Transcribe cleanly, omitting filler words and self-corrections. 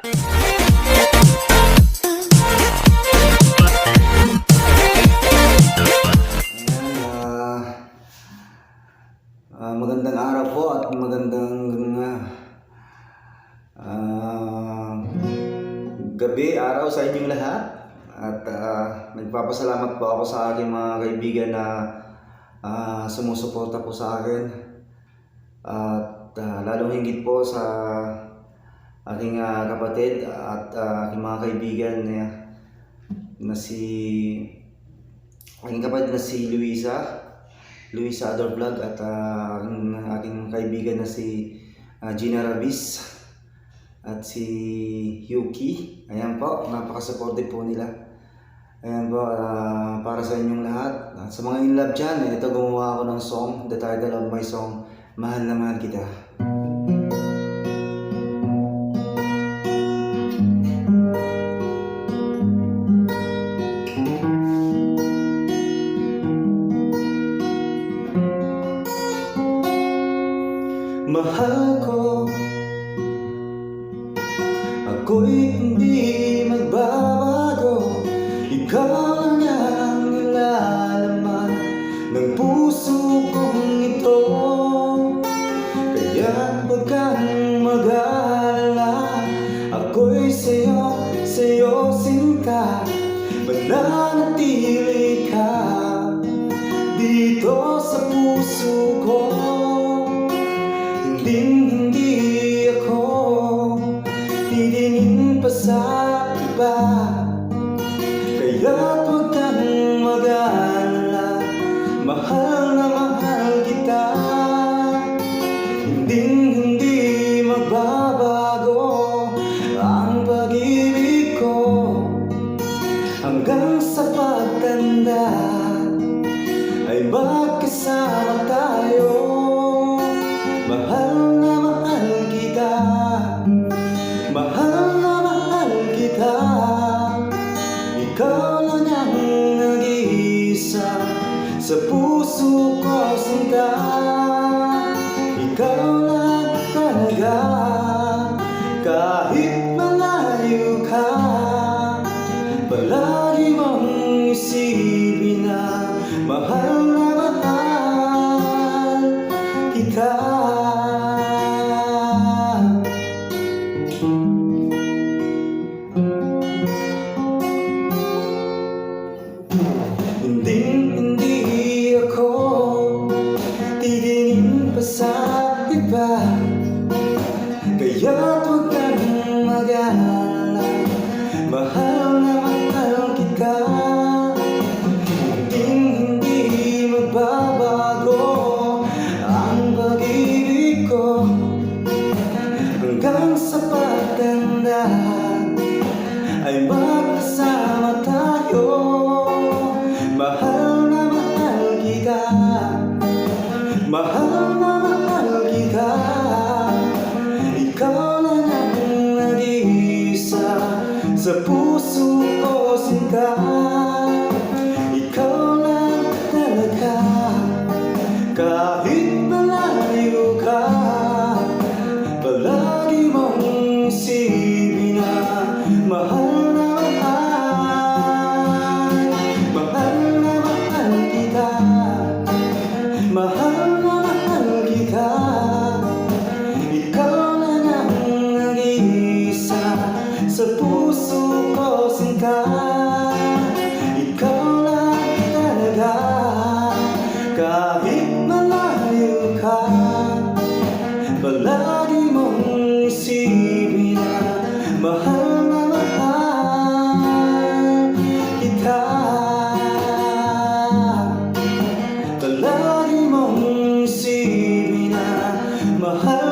Magandang araw po at magandang gabi, araw sa inyong lahat. At nagpapasalamat po ako sa aking mga kaibigan na sumusuporta po sa akin. At lalong higit po sa aking kapatid at aking mga kaibigan na aking kapatid na si Luisa Ador Vlog at aking kaibigan na si Gina Rabis at si Yuki. Ayan po, napaka-supportive po nila. Ayan po, para sa inyong lahat. At sa mga in love dyan, ito gumawa ako ng song, the title of my song, Mahal na Mahal Kita. Mahal ko, ako'y hindi magbabago. Ikaw lang ang nilalaman ng puso kong ito. Kaya huwag kang mag-alala, ako'y sa'yo sinta. Mananatili ka dito sa puso ko. Hindi ako titingin pa sa iba. Kaya't huwag kang mag-alala, mahal na mahal kita. Hindi magbabago ang pag-ibig ko hanggang sa pagtanda ay magkasama tayo. Mahal na mahal kita, mahal na mahal kita. Ikaw lang ang nag-iisa sa puso ko sinta. Ikaw lang talaga, kahit malayo ka. Palagi mong isipin na mahal na mahal kita. Hindi ako titingin pa sa iba. Kaya't huwag kang mag-alala, mahal na mahal kita. Hindi magbabago ang pag-ibig ko hanggang sa pagtanda ay magkasama tayo. Mahal na mahal kita, mahal na mahal kita. Ikaw lang ang nag-iisa sa puso ko sinta. Ikaw lang talaga, kahit malayo ka. Palagi mong isipin na mahal na mahal na mahal kita. Mahal na mahal kita. Ikaw lang ang nag-iisa sa puso ko sinta. Ikaw lang talaga, kahit malayo ka. Palagi mong isipin na mahal na mahal kita. Palagi mong isipin na mahal